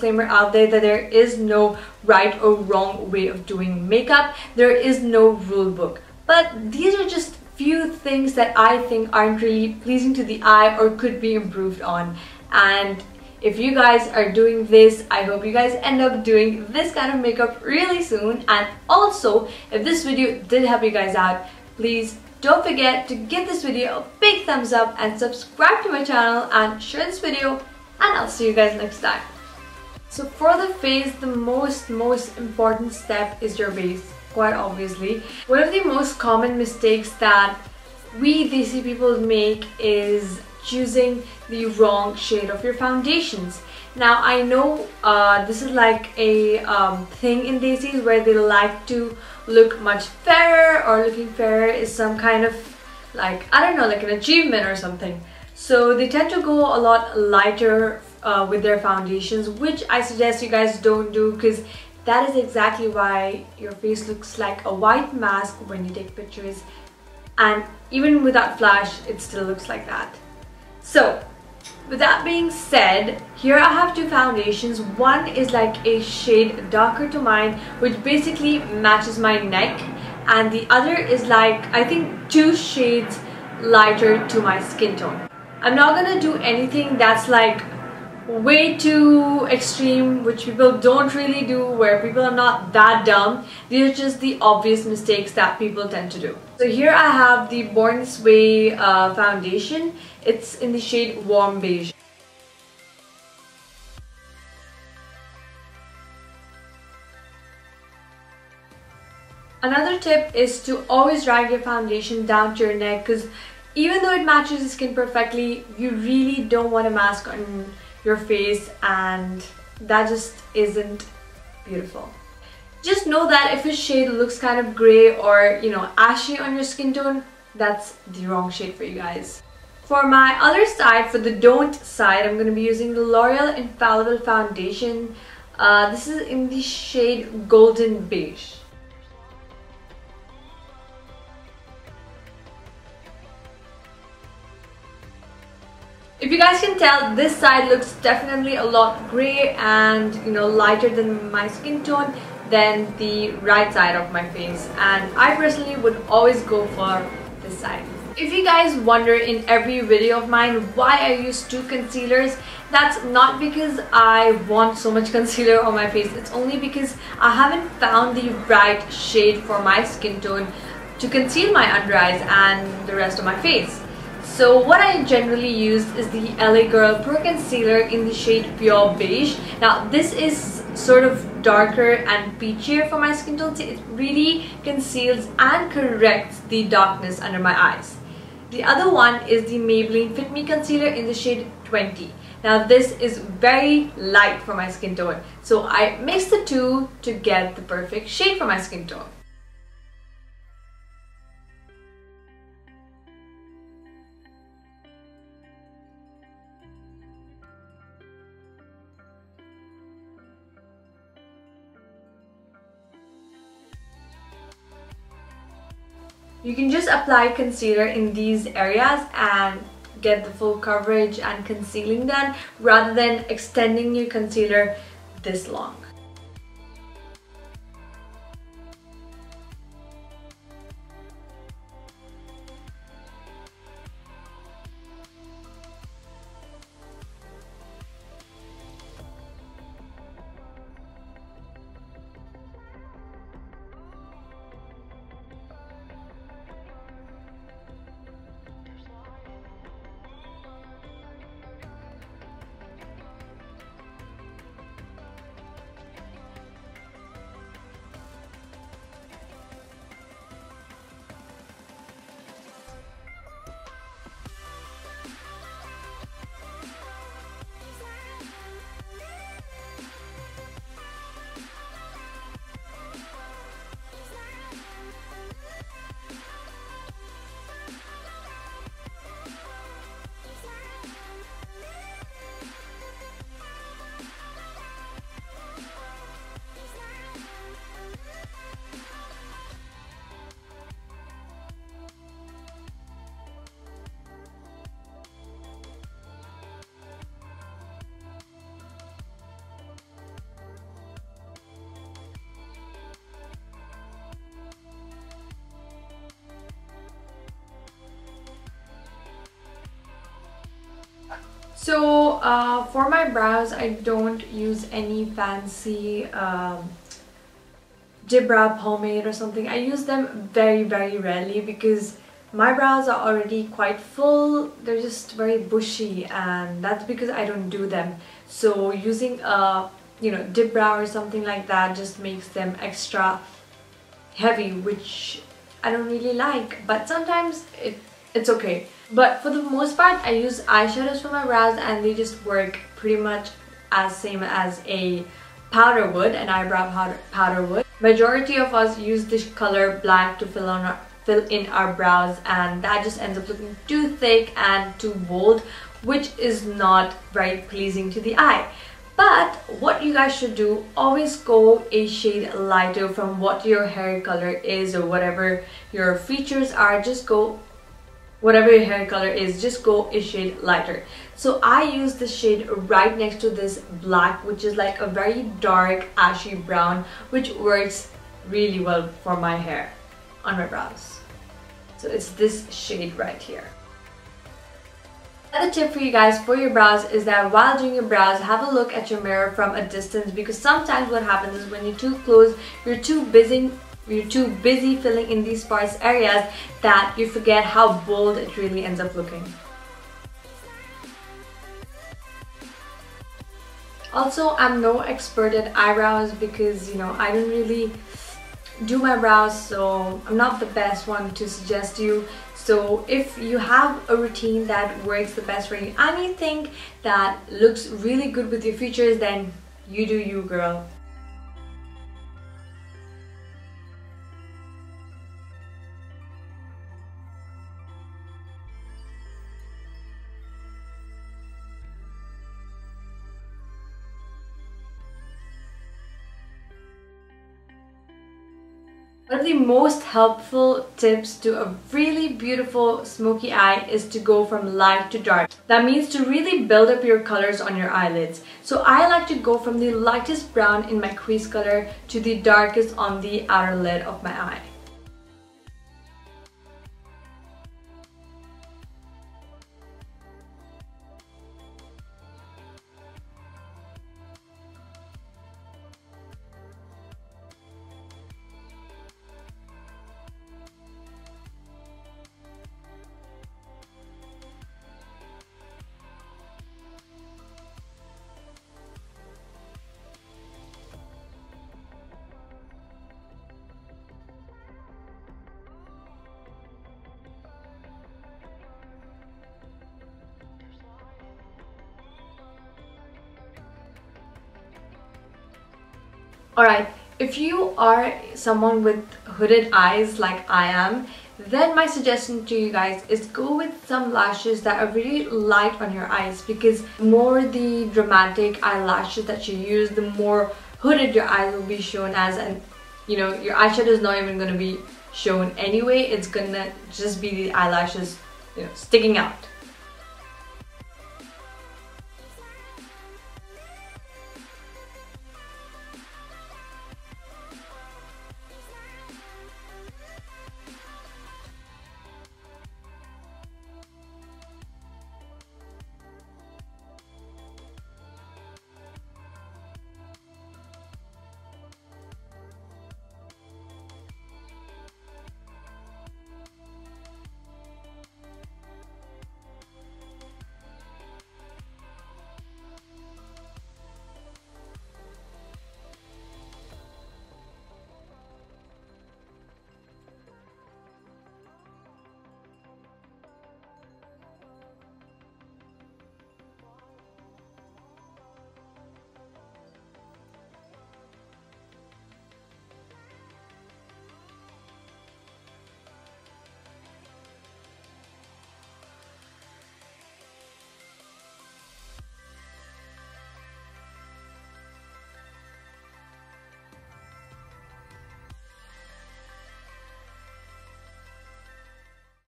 disclaimer out there that there is no right or wrong way of doing makeup. There is no rule book. But these are just few things that I think aren't really pleasing to the eye or could be improved on. And if you guys are doing this, I hope you guys end up doing this kind of makeup really soon. And also, if this video did help you guys out, please don't forget to give this video a big thumbs up and subscribe to my channel and share this video, and I'll see you guys next time. So for the face, the most important step is your base, quite obviously. One of the most common mistakes that we Desi people make is choosing the wrong shade of your foundations. Now I know this is like a thing in Desis where they like to look much fairer, or looking fairer is some kind of like, I don't know, like an achievement or something. So they tend to go a lot lighter with their foundations, which I suggest you guys don't do, because that is exactly why your face looks like a white mask when you take pictures, and even without flash it still looks like that. So with that being said, here I have two foundations. One is like a shade darker to mine, which basically matches my neck, and the other is like, I think, 2 shades lighter to my skin tone. I'm not gonna do anything that's like way too extreme, which people don't really do, where people are not that dumb. These are just the obvious mistakes that people tend to do. So here I have the Born This Way foundation. It's in the shade Warm Beige. Another tip is to always drag your foundation down to your neck, because even though it matches the skin perfectly, you really don't want a mask on your face, and that just isn't beautiful. Just know that if a shade looks kind of grey or, you know, ashy on your skin tone, that's the wrong shade for you guys. For my other side, for the don't side, I'm going to be using the L'Oreal Infallible Foundation. This is in the shade Golden Beige. If you guys can tell, this side looks definitely a lot grey and, you know, lighter than my skin tone than the right side of my face, and I personally would always go for this side. If you guys wonder in every video of mine why I use 2 concealers, that's not because I want so much concealer on my face. It's only because I haven't found the right shade for my skin tone to conceal my under eyes and the rest of my face. So what I generally use is the LA Girl Pro Concealer in the shade Pure Beige. Now this is sort of darker and peachier for my skin tone, so it really conceals and corrects the darkness under my eyes. The other one is the Maybelline Fit Me Concealer in the shade 20. Now this is very light for my skin tone, so I mix the two to get the perfect shade for my skin tone. You can just apply concealer in these areas and get the full coverage and concealing done, rather than extending your concealer this long. So for my brows, I don't use any fancy dip brow pomade or something. I use them very rarely because my brows are already quite full. They're just very bushy, and that's because I don't do them. So using a dip brow or something like that just makes them extra heavy, which I don't really like, but sometimes it's okay. But for the most part, I use eyeshadows for my brows, and they just work pretty much as same as a powder would, an eyebrow powder would. Majority of us use this color black to fill in our brows, and that just ends up looking too thick and too bold, which is not very pleasing to the eye. But what you guys should do, always go a shade lighter from what your hair color is, or whatever your features are. Just go, whatever your hair color is, just go a shade lighter. So I use the shade right next to this black, which is like a very dark ashy brown, which works really well for my hair on my brows. So it's this shade right here. Another tip for you guys for your brows is that while doing your brows, have a look at your mirror from a distance, because sometimes what happens is when you're too close, you're too busy filling in these sparse areas that you forget how bold it really ends up looking. Also, I'm no expert at eyebrows because I don't really do my brows, so I'm not the best one to suggest you. So if you have a routine that works the best for you, anything that looks really good with your features, then you do you, girl. One of the most helpful tips to a really beautiful smoky eye is to go from light to dark. That means to really build up your colors on your eyelids. So I like to go from the lightest brown in my crease color to the darkest on the outer lid of my eye. Alright, if you are someone with hooded eyes like I am, then my suggestion to you guys is go with some lashes that are really light on your eyes, because the more the dramatic eyelashes that you use, the more hooded your eyes will be shown as, and your eyeshadow is not even going to be shown anyway. It's gonna just be the eyelashes sticking out.